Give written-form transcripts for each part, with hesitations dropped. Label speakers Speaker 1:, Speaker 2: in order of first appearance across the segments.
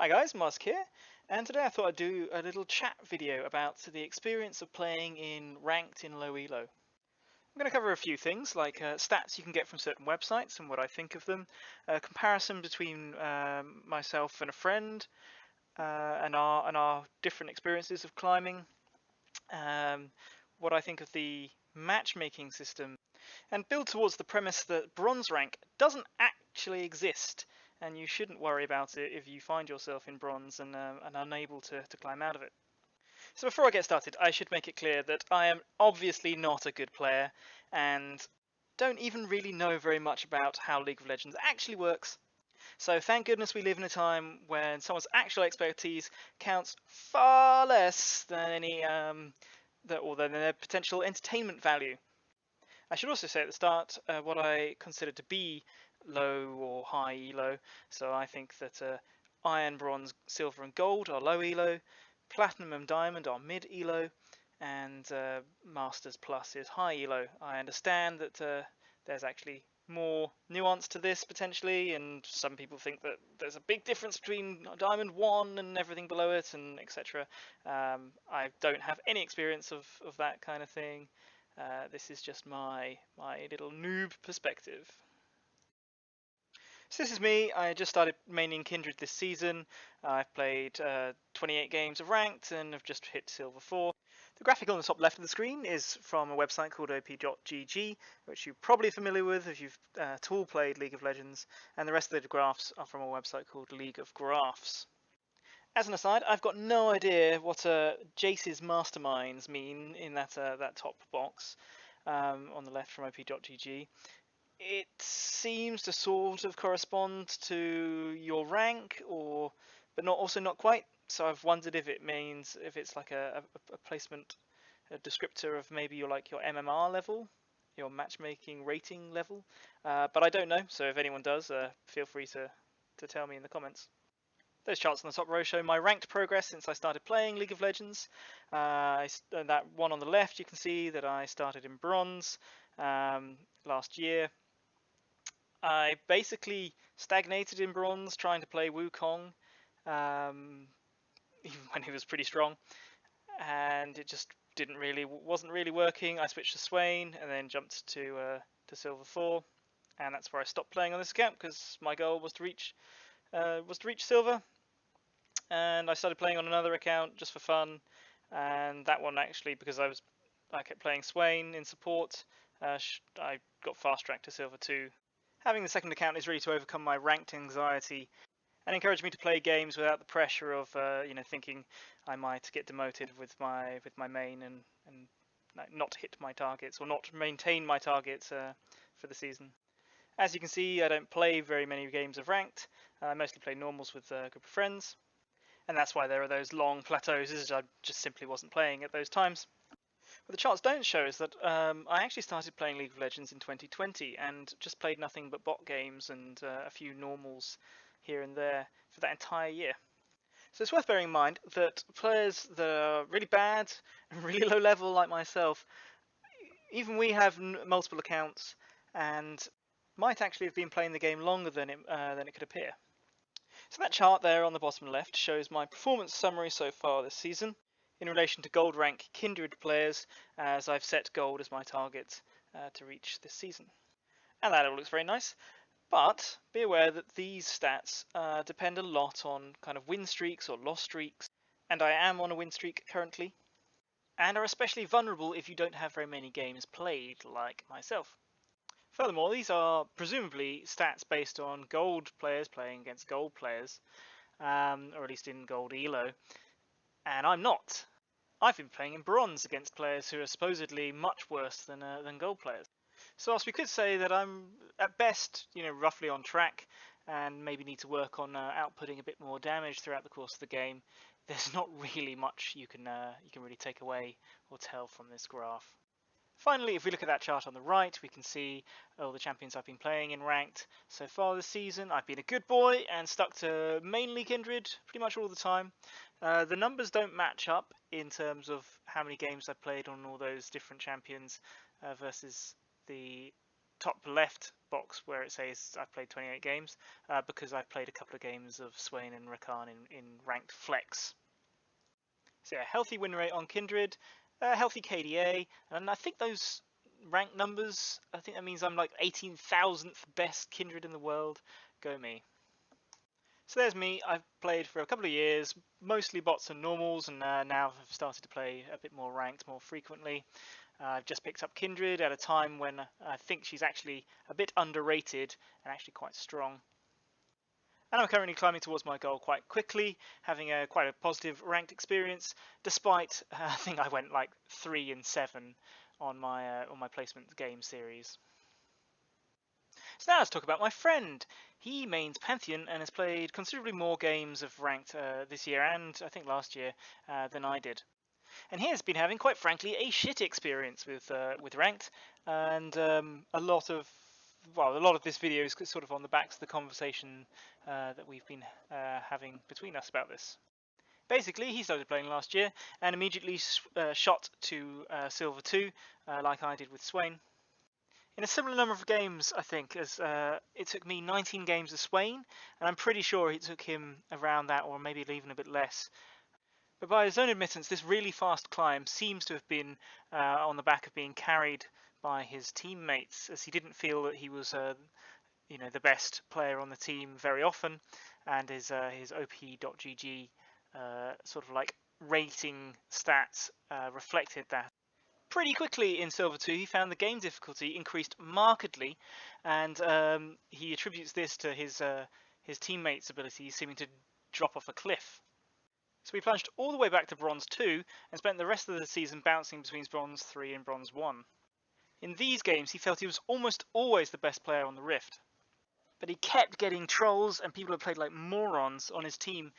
Speaker 1: Hi guys, Musk here, and today I thought I'd do a little chat video about the experience of playing in ranked in low elo. I'm going to cover a few things like stats you can get from certain websites and what I think of them, a comparison between myself and a friend, and our different experiences of climbing, um, what I think of the matchmaking system, and build towards the premise that bronze rank doesn't actually exist, and you shouldn't worry about it if you find yourself in bronze and unable to climb out of it. So before I get started, I should make it clear that I am obviously not a good player and don't even really know very much about how League of Legends actually works. So thank goodness we live in a time when someone's actual expertise counts far less than any or than their potential entertainment value. I should also say at the start what I consider to be low or high elo. So I think that iron, bronze, silver, and gold are low elo, platinum and diamond are mid elo, and masters plus is high elo. I understand that there's actually more nuance to this potentially, and some people think that there's a big difference between diamond 1 and everything below it, and etc. I don't have any experience of that kind of thing. This is just my little noob perspective. So this is me. I just started maining Kindred this season. I've played 28 games of ranked and have just hit silver 4. The graphic on the top left of the screen is from a website called op.gg, which you're probably familiar with if you've at all played League of Legends, and the rest of the graphs are from a website called League of Graphs. As an aside, I've got no idea what Jace's masterminds mean in that top box on the left from op.gg. It seems to sort of correspond to your rank, but not quite. So I've wondered if it means if it's like a placement, a descriptor of maybe your MMR level, your matchmaking rating level. But I don't know. So if anyone does, feel free to tell me in the comments. Those charts on the top row show my ranked progress since I started playing League of Legends. That one on the left, you can see that I started in bronze last year. I basically stagnated in bronze trying to play Wukong, even when he was pretty strong, and it just wasn't really working. I switched to Swain and then jumped to silver 4, and that's where I stopped playing on this account because my goal was to reach silver. And I started playing on another account just for fun, and that one actually because I kept playing Swain in support. I got fast tracked to silver 2. Having the second account is really to overcome my ranked anxiety and encourage me to play games without the pressure of thinking I might get demoted with my main and not hit my targets or not maintain my targets for the season. As you can see, I don't play very many games of ranked. I mostly play normals with a group of friends, and that's why there are those long plateaus, is I just simply wasn't playing at those times. What the charts don't show is that I actually started playing League of Legends in 2020 and just played nothing but bot games and a few normals here and there for that entire year. So it's worth bearing in mind that players that are really bad and really low level like myself, even we have multiple accounts and might actually have been playing the game longer than it could appear. So that chart there on the bottom left shows my performance summary so far this season in relation to gold rank Kindred players, as I've set gold as my target to reach this season. And that all looks very nice, but be aware that these stats depend a lot on kind of win streaks or loss streaks, and I am on a win streak currently, and are especially vulnerable if you don't have very many games played like myself. Furthermore, these are presumably stats based on gold players playing against gold players, or at least in gold elo, and I'm not. I've been playing in bronze against players who are supposedly much worse than gold players. So whilst we could say that I'm at best, roughly on track, and maybe need to work on outputting a bit more damage throughout the course of the game, there's not really much you can really take away or tell from this graph. Finally, if we look at that chart on the right, we can see all the champions I've been playing in ranked so far this season. I've been a good boy and stuck to mainly Kindred pretty much all the time. The numbers don't match up in terms of how many games I've played on all those different champions versus the top left box where it says I've played 28 games because I've played a couple of games of Swain and Rakan in ranked flex. So yeah, healthy win rate on Kindred, healthy KDA, and I think those rank numbers, I think that means I'm like 18,000th best Kindred in the world. Go me. So there's me. I've played for a couple of years, mostly bots and normals, and now I've started to play a bit more ranked more frequently. I've just picked up Kindred at a time when I think she's actually a bit underrated and actually quite strong. And I'm currently climbing towards my goal quite quickly, having quite a positive ranked experience, despite I think I went like 3 and 7 on my placement game series. So now let's talk about my friend. He mains Pantheon and has played considerably more games of ranked this year and I think last year than I did. And he has been having, quite frankly, a shit experience with ranked, and a lot of this video is sort of on the backs of the conversation that we've been having between us about this. Basically, he started playing last year and immediately shot to Silver 2, like I did with Swain. In a similar number of games, I think, as it took me 19 games of Swain, and I'm pretty sure it took him around that, or maybe even a bit less. But by his own admittance, this really fast climb seems to have been on the back of being carried by his teammates, as he didn't feel that he was, the best player on the team very often, and his OP.gg sort of like rating stats reflected that. Pretty quickly in Silver 2, he found the game difficulty increased markedly, and he attributes this to his teammates' ability seeming to drop off a cliff. So we plunged all the way back to Bronze 2 and spent the rest of the season bouncing between Bronze 3 and Bronze 1. In these games, he felt he was almost always the best player on the Rift. But he kept getting trolls and people who played like morons on his team,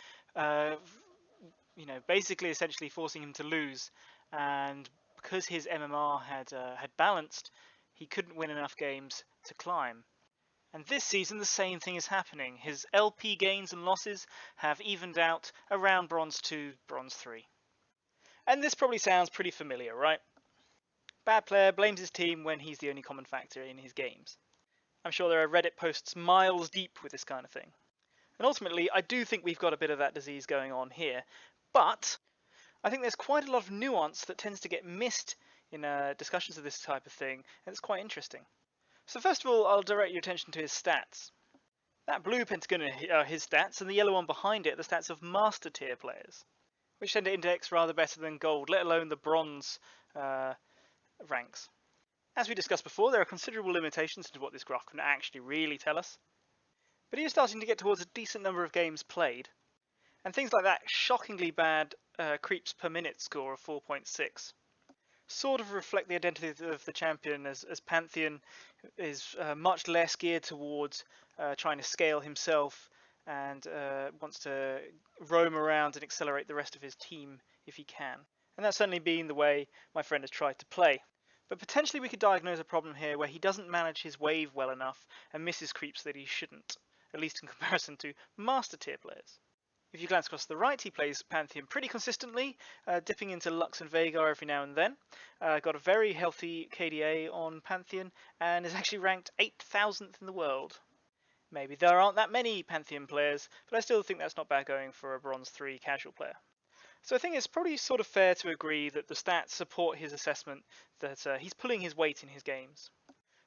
Speaker 1: basically essentially forcing him to lose. And because his MMR had balanced, he couldn't win enough games to climb. And this season, the same thing is happening. His LP gains and losses have evened out around Bronze 2, Bronze 3. And this probably sounds pretty familiar, right? Bad player blames his team when he's the only common factor in his games. I'm sure there are Reddit posts miles deep with this kind of thing. And ultimately, I do think we've got a bit of that disease going on here. But I think there's quite a lot of nuance that tends to get missed in discussions of this type of thing, and it's quite interesting. So first of all, I'll direct your attention to his stats. That blue pentagon are his stats, and the yellow one behind it are the stats of master tier players, which tend to index rather better than gold, let alone the bronze ranks. As we discussed before, there are considerable limitations to what this graph can actually really tell us. But he is starting to get towards a decent number of games played, and things like that shockingly bad creeps per minute score of 4.6. Sort of reflect the identity of the champion, as Pantheon is much less geared towards trying to scale himself and wants to roam around and accelerate the rest of his team if he can. And that's certainly been the way my friend has tried to play. But potentially we could diagnose a problem here where he doesn't manage his wave well enough and misses creeps that he shouldn't, at least in comparison to master tier players. If you glance across to the right, he plays Pantheon pretty consistently, dipping into Lux and Veigar every now and then. Got a very healthy KDA on Pantheon, and is actually ranked 8,000th in the world. Maybe there aren't that many Pantheon players, but I still think that's not bad going for a Bronze 3 casual player. So I think it's probably sort of fair to agree that the stats support his assessment that he's pulling his weight in his games.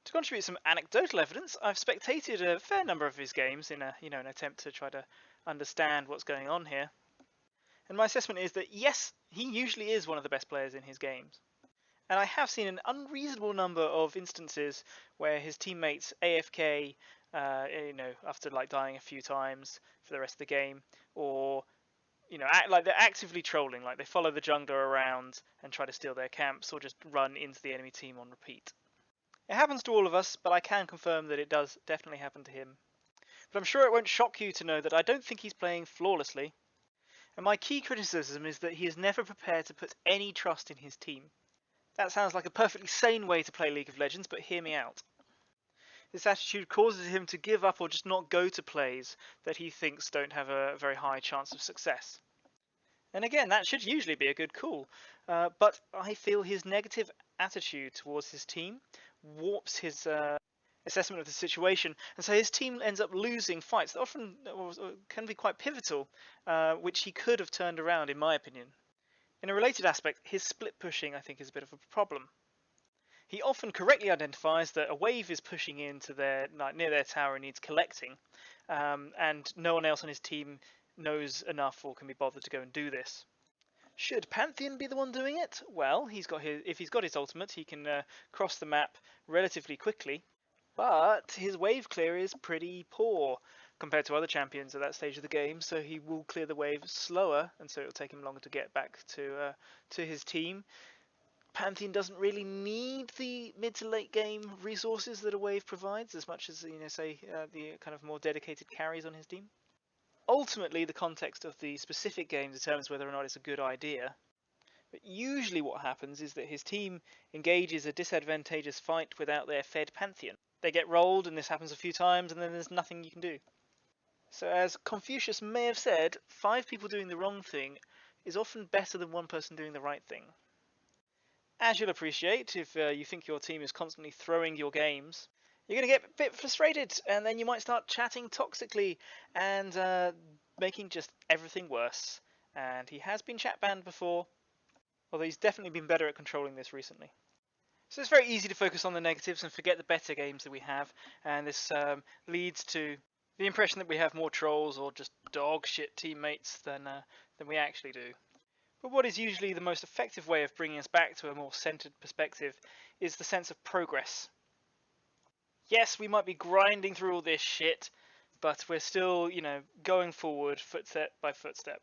Speaker 1: To contribute some anecdotal evidence, I've spectated a fair number of his games in an attempt to try to understand what's going on here. And my assessment is that yes, he usually is one of the best players in his games. And I have seen an unreasonable number of instances where his teammates AFK, after like dying a few times for the rest of the game, or like they're actively trolling, like they follow the jungler around and try to steal their camps, or just run into the enemy team on repeat. It happens to all of us, but I can confirm that it does definitely happen to him. But I'm sure it won't shock you to know that I don't think he's playing flawlessly. And my key criticism is that he is never prepared to put any trust in his team. That sounds like a perfectly sane way to play League of Legends, but hear me out. This attitude causes him to give up or just not go to plays that he thinks don't have a very high chance of success. And again, that should usually be a good call, but I feel his negative attitude towards his team warps his assessment of the situation, and so his team ends up losing fights that often can be quite pivotal, which he could have turned around, in my opinion. In a related aspect, his split pushing, I think, is a bit of a problem. He often correctly identifies that a wave is pushing into near their tower and needs collecting, and no one else on his team knows enough or can be bothered to go and do this. Should Pantheon be the one doing it? Well, if he's got his ultimate, he can cross the map relatively quickly, but his wave clear is pretty poor compared to other champions at that stage of the game, so he will clear the wave slower, and so it'll take him longer to get back to his team. Pantheon doesn't really need the mid to late game resources that a wave provides as much as, the kind of more dedicated carries on his team. Ultimately, the context of the specific game determines whether or not it's a good idea. But usually what happens is that his team engages a disadvantageous fight without their fed Pantheon. They get rolled, and this happens a few times, and then there's nothing you can do. So as Confucius may have said, 5 people doing the wrong thing is often better than 1 person doing the right thing. As you'll appreciate, if you think your team is constantly throwing your games, you're going to get a bit frustrated, and then you might start chatting toxically and making just everything worse. And he has been chat banned before, although he's definitely been better at controlling this recently. So it's very easy to focus on the negatives and forget the better games that we have, and this leads to the impression that we have more trolls or just dog shit teammates than we actually do. But what is usually the most effective way of bringing us back to a more centered perspective is the sense of progress. Yes, we might be grinding through all this shit, but we're still, going forward footstep by footstep.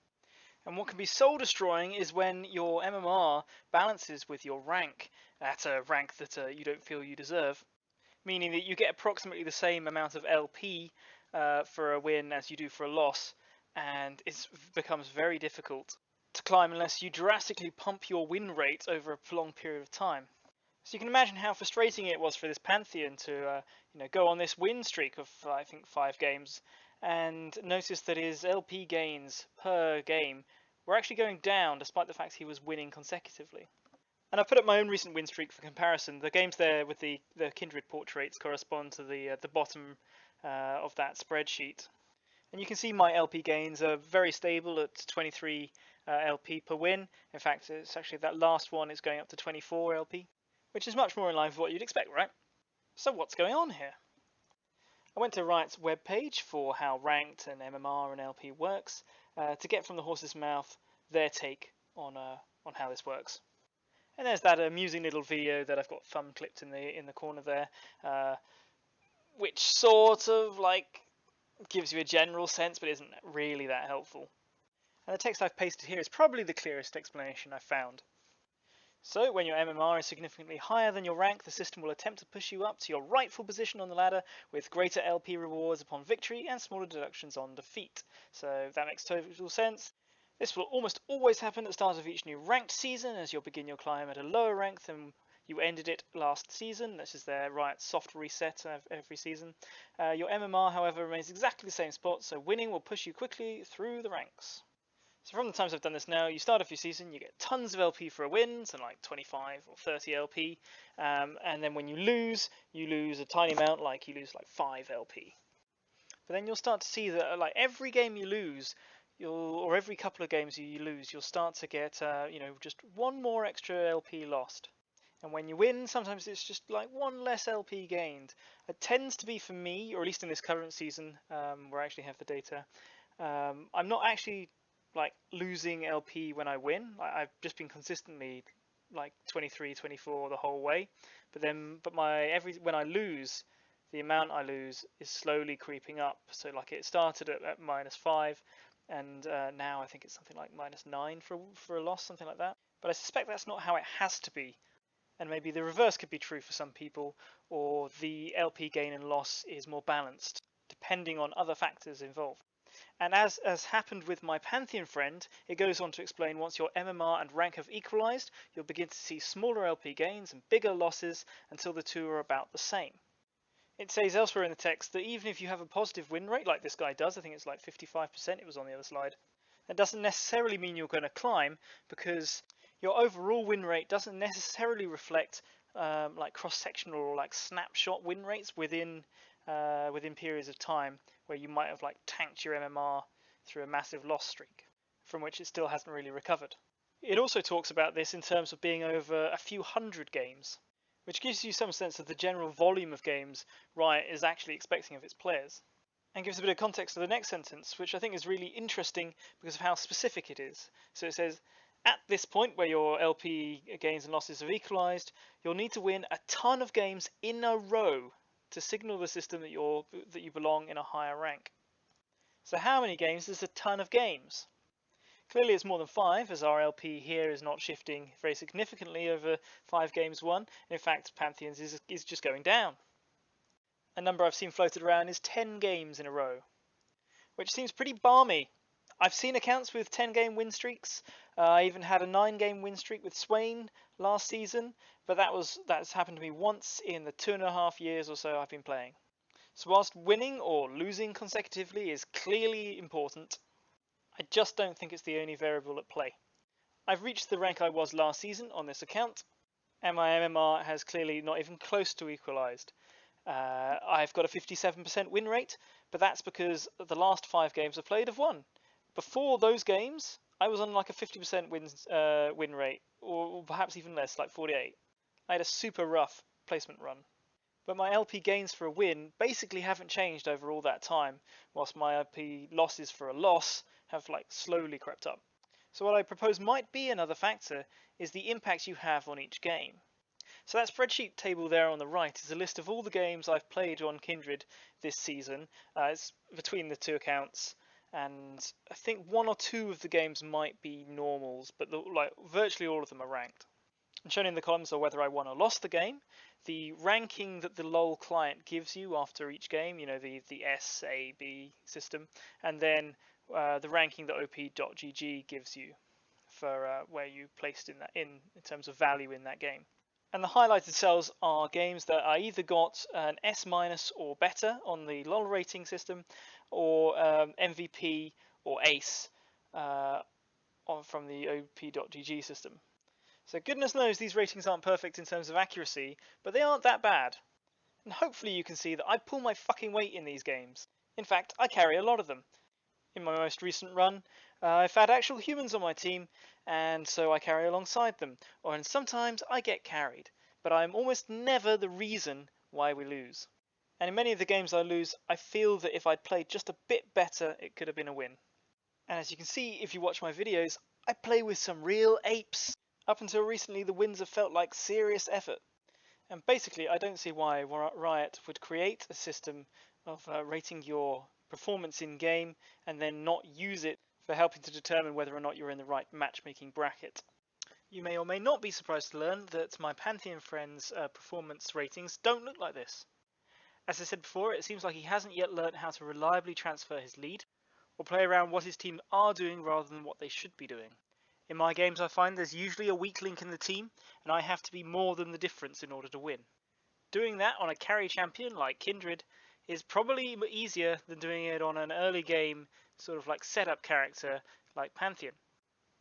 Speaker 1: And what can be soul destroying is when your MMR balances with your rank at a rank that you don't feel you deserve, meaning that you get approximately the same amount of LP for a win as you do for a loss, and it becomes very difficult to climb unless you drastically pump your win rate over a prolonged period of time. So you can imagine how frustrating it was for this Pantheon to go on this win streak of I think 5 games and notice that his LP gains per game were actually going down despite the fact he was winning consecutively. And I've put up my own recent win streak for comparison. The games there with the Kindred portraits correspond to the bottom of that spreadsheet. And you can see my LP gains are very stable at 23 LP per win. In fact, it's actually that last one is going up to 24 LP, which is much more in line with what you'd expect, right? So what's going on here? I went to Riot's webpage for how ranked and MMR and LP works to get from the horse's mouth their take on how this works. And there's that amusing little video that I've got thumb clipped in the corner there, which sort of gives you a general sense, but isn't really that helpful. And the text I've pasted here is probably the clearest explanation I've found. So, when your MMR is significantly higher than your rank, the system will attempt to push you up to your rightful position on the ladder with greater LP rewards upon victory and smaller deductions on defeat. So that makes total sense. This will almost always happen at the start of each new ranked season, as you'll begin your climb at a lower rank than you ended it last season. This is their Riot soft reset of every season. Your MMR, however, remains exactly the same spot, so winning will push you quickly through the ranks. So from the times I've done this now, you start off your season, you get tons of LP for a win, so like 25 or 30 LP, and then when you lose a tiny amount, like you lose like 5 LP. But then you'll start to see that like every game you lose, or every couple of games you lose, you'll start to get just 1 more extra LP lost. And when you win, sometimes it's just like 1 less LP gained. It tends to be for me, or at least in this current season, where I actually have the data, I'm not actually losing LP when I win. I've just been consistently 23, 24 the whole way. But when I lose, the amount I lose is slowly creeping up. So it started at -5, and now I think it's something like -9 for a loss, something like that. But I suspect that's not how it has to be. And maybe the reverse could be true for some people, or the LP gain and loss is more balanced, depending on other factors involved. And as happened with my Pantheon friend, it goes on to explain once your MMR and rank have equalized, you'll begin to see smaller LP gains and bigger losses until the two are about the same. It says elsewhere in the text that even if you have a positive win rate, like this guy does, I think it's like 55%, it was on the other slide, that doesn't necessarily mean you're going to climb, because your overall win rate doesn't necessarily reflect like cross-sectional or like snapshot win rates within periods of time where you might have like tanked your MMR through a massive loss streak from which it still hasn't really recovered. It also talks about this in terms of being over a few hundred games, which gives you some sense of the general volume of games Riot is actually expecting of its players. And gives a bit of context to the next sentence, which I think is really interesting because of how specific it is. So it says, at this point where your LP gains and losses have equalized, you'll need to win a ton of games in a row to signal the system that you belong in a higher rank. So how many games is a ton of games? Clearly it's more than 5, as our LP here is not shifting very significantly over 5 games won. In fact, Pantheon's is just going down. A number I've seen floated around is 10 games in a row, which seems pretty balmy. I've seen accounts with 10-game win streaks. I even had a 9-game win streak with Swain last season, but that's happened to me once in the 2.5 years or so I've been playing. So whilst winning or losing consecutively is clearly important, I just don't think it's the only variable at play. I've reached the rank I was last season on this account, and my MMR has clearly not even close to equalised. I've got a 57% win rate, but that's because the last 5 games I've played have won. Before those games, I was on like a 50% win rate, or perhaps even less, like 48. I had a super rough placement run. But my LP gains for a win basically haven't changed over all that time, whilst my LP losses for a loss have like slowly crept up. So what I propose might be another factor is the impact you have on each game. So that spreadsheet table there on the right is a list of all the games I've played on Kindred this season. It's between the 2 accounts, and I think 1 or 2 of the games might be normals, but like virtually all of them are ranked. And shown in the columns are whether I won or lost the game, the ranking that the LoL client gives you after each game, you know, the S, A, B system, and then the ranking that op.gg gives you for where you placed in terms of value in that game. And the highlighted cells are games that I either got an S- or better on the LoL rating system, or MVP or Ace from the op.gg system. So goodness knows these ratings aren't perfect in terms of accuracy, but they aren't that bad. And hopefully you can see that I pull my fucking weight in these games. In fact, I carry a lot of them. In my most recent run, I've had actual humans on my team, and so I carry alongside them, and sometimes I get carried, but I'm almost never the reason why we lose. And in many of the games I lose, I feel that if I'd played just a bit better, it could have been a win. And as you can see if you watch my videos, I play with some real apes. Up until recently, the wins have felt like serious effort. And basically, I don't see why Riot would create a system of rating your performance in game and then not use it for helping to determine whether or not you're in the right matchmaking bracket. You may or may not be surprised to learn that my Pantheon friend's performance ratings don't look like this. As I said before, it seems like he hasn't yet learned how to reliably transfer his lead, or play around what his team are doing rather than what they should be doing. In my games I find there's usually a weak link in the team, and I have to be more than the difference in order to win. Doing that on a carry champion like Kindred is probably easier than doing it on an early game sort of like setup character like Pantheon.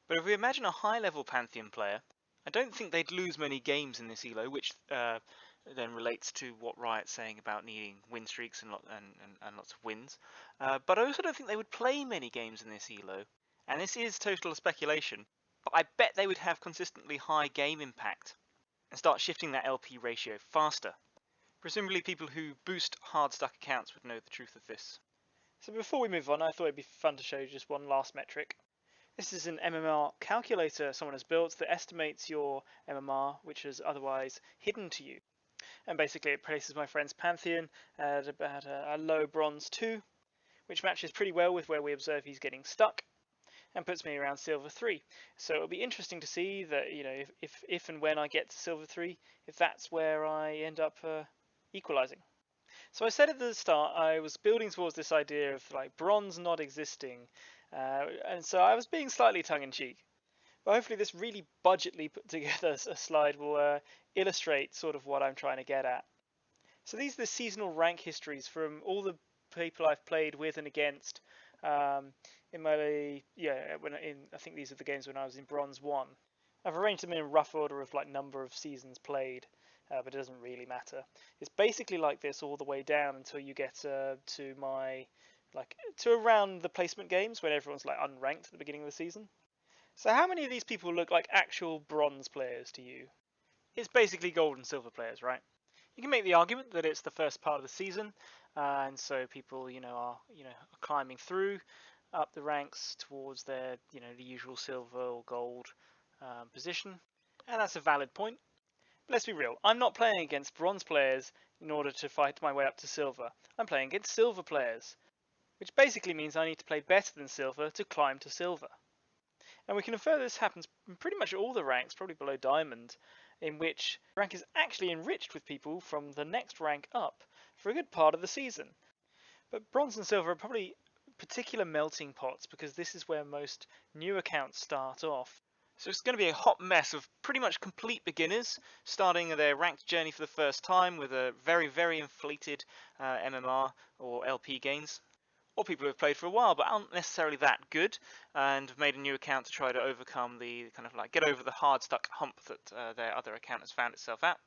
Speaker 1: But if we imagine a high level Pantheon player, I don't think they'd lose many games in this elo, which then relates to what Riot's saying about needing win streaks and lots of wins. But I also don't think they would play many games in this elo, and this is total speculation, but I bet they would have consistently high game impact and start shifting that LP ratio faster. Presumably people who boost hard stuck accounts would know the truth of this. So before we move on, I thought it'd be fun to show you just one last metric. This is an MMR calculator someone has built that estimates your MMR, which is otherwise hidden to you. And basically it places my friend's Pantheon at about a low bronze 2, which matches pretty well with where we observe he's getting stuck, and puts me around silver 3. So it'll be interesting to see that, you know, if and when I get to silver 3, if that's where I end up equalizing. So I said at the start I was building towards this idea of like bronze not existing, and so I was being slightly tongue-in-cheek. But hopefully this really budgetly put together a slide will illustrate sort of what I'm trying to get at. So these are the seasonal rank histories from all the people I've played with and against in my, I think these are the games when I was in bronze 1. I've arranged them in a rough order of like number of seasons played. but it doesn't really matter. It's basically like this all the way down until you get to around the placement games when everyone's like unranked at the beginning of the season. So how many of these people look like actual bronze players to you? It's basically gold and silver players, right? You can make the argument that it's the first part of the season, and so people, are climbing through up the ranks towards their, the usual silver or gold position, and that's a valid point. But let's be real, I'm not playing against bronze players in order to fight my way up to silver. I'm playing against silver players, which basically means I need to play better than silver to climb to silver. And we can infer this happens in pretty much all the ranks, probably below diamond, in which rank is actually enriched with people from the next rank up for a good part of the season. But bronze and silver are probably particular melting pots because this is where most new accounts start off. So it's going to be a hot mess of pretty much complete beginners starting their ranked journey for the first time with a very, very inflated MMR or LP gains. Or people who have played for a while but aren't necessarily that good and have made a new account to try to overcome the kind of like get over the hard stuck hump that their other account has found itself at.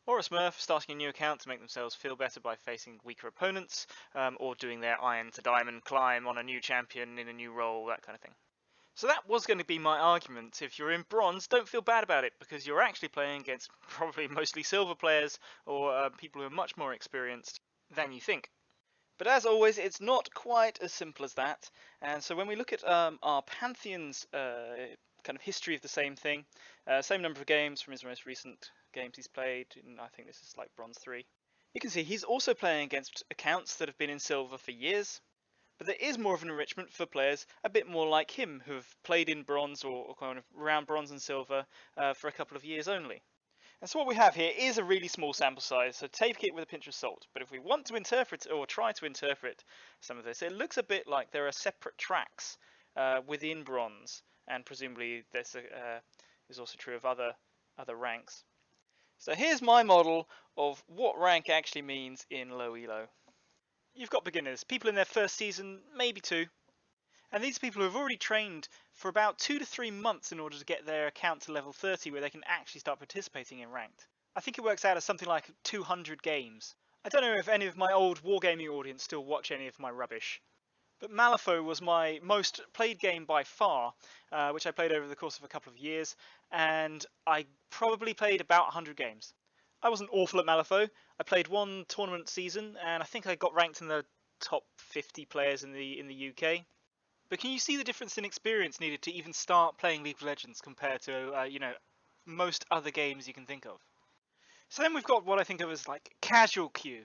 Speaker 1: Or a Smurf starting a new account to make themselves feel better by facing weaker opponents, or doing their iron to diamond climb on a new champion in a new role, that kind of thing. So that was going to be my argument. If you're in bronze, don't feel bad about it because you're actually playing against probably mostly silver players or people who are much more experienced than you think. But as always, it's not quite as simple as that. And so when we look at our Pantheon's kind of history of the same thing, same number of games from his most recent games he's played, and I think this is like Bronze 3, you can see he's also playing against accounts that have been in silver for years. But there is more of an enrichment for players a bit more like him, who have played in bronze or kind of around bronze and silver for a couple of years only. And so what we have here is a really small sample size, so take it with a pinch of salt. But if we want to interpret or try to interpret some of this, it looks a bit like there are separate tracks within bronze, and presumably this is also true of other ranks. So here's my model of what rank actually means in low elo. You've got beginners, people in their first season, maybe two. And these people who have already trained for about 2 to 3 months in order to get their account to level 30 where they can actually start participating in ranked. I think it works out as something like 200 games. I don't know if any of my old wargaming audience still watch any of my rubbish. But Malifaux was my most played game by far, which I played over the course of a couple of years, and I probably played about 100 games. I wasn't awful at Malifaux. I played one tournament season, and I think I got ranked in the top 50 players in the UK. But can you see the difference in experience needed to even start playing League of Legends compared to, most other games you can think of? So then we've got what I think of as like casual queue.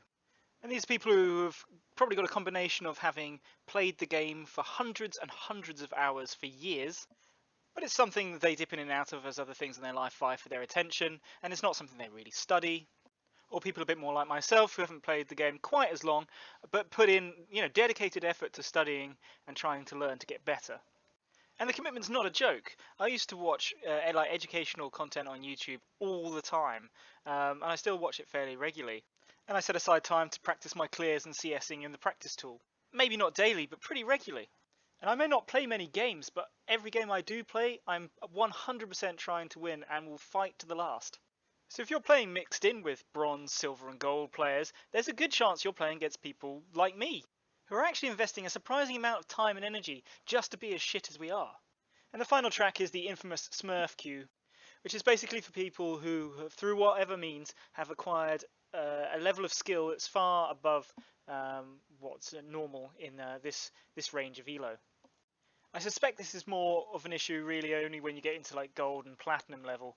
Speaker 1: And these are people who have probably got a combination of having played the game for hundreds and hundreds of hours for years, but it's something that they dip in and out of as other things in their life vie for their attention, and it's not something they really study. Or people a bit more like myself who haven't played the game quite as long, but put in, dedicated effort to studying and trying to learn to get better. And the commitment's not a joke. I used to watch like educational content on YouTube all the time, and I still watch it fairly regularly. And I set aside time to practice my clears and CSing in the practice tool. Maybe not daily, but pretty regularly. And I may not play many games, but every game I do play, I'm 100% trying to win and will fight to the last. So if you're playing mixed in with bronze, silver and gold players, there's a good chance you're playing against people like me, who are actually investing a surprising amount of time and energy just to be as shit as we are. And the final track is the infamous Smurf queue, which is basically for people who, through whatever means, have acquired a level of skill that's far above what's normal in this range of elo. I suspect this is more of an issue really only when you get into like gold and platinum level,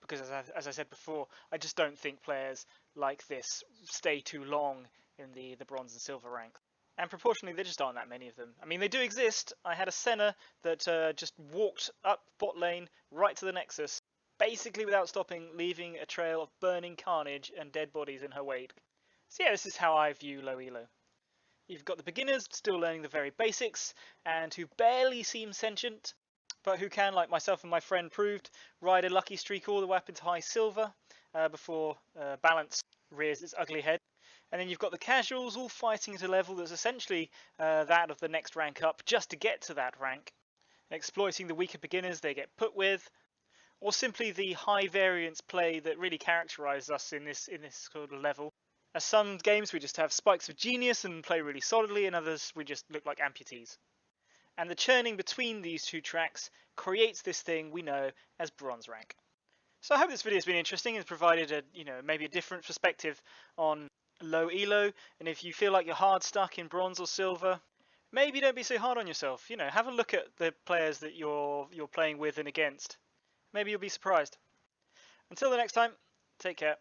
Speaker 1: because as I said before, I just don't think players like this stay too long in the bronze and silver ranks. And proportionally, there just aren't that many of them. I mean, they do exist. I had a Senna that just walked up bot lane right to the Nexus, basically without stopping, leaving a trail of burning carnage and dead bodies in her wake. So yeah, this is how I view low elo. You've got the beginners still learning the very basics and who barely seem sentient, but who can, like myself and my friend proved, ride a lucky streak all the way up into high silver before balance rears its ugly head. And then you've got the casuals all fighting at a level that's essentially that of the next rank up just to get to that rank, exploiting the weaker beginners they get put with, or simply the high variance play that really characterizes us in this sort of level. As some games we just have spikes of genius and play really solidly, and others we just look like amputees. And the churning between these two tracks creates this thing we know as bronze rank. So I hope this video has been interesting and has provided a, maybe a different perspective on low elo. And if you feel like you're hard stuck in bronze or silver, maybe don't be so hard on yourself. Have a look at the players that you're playing with and against. Maybe you'll be surprised. Until the next time, take care.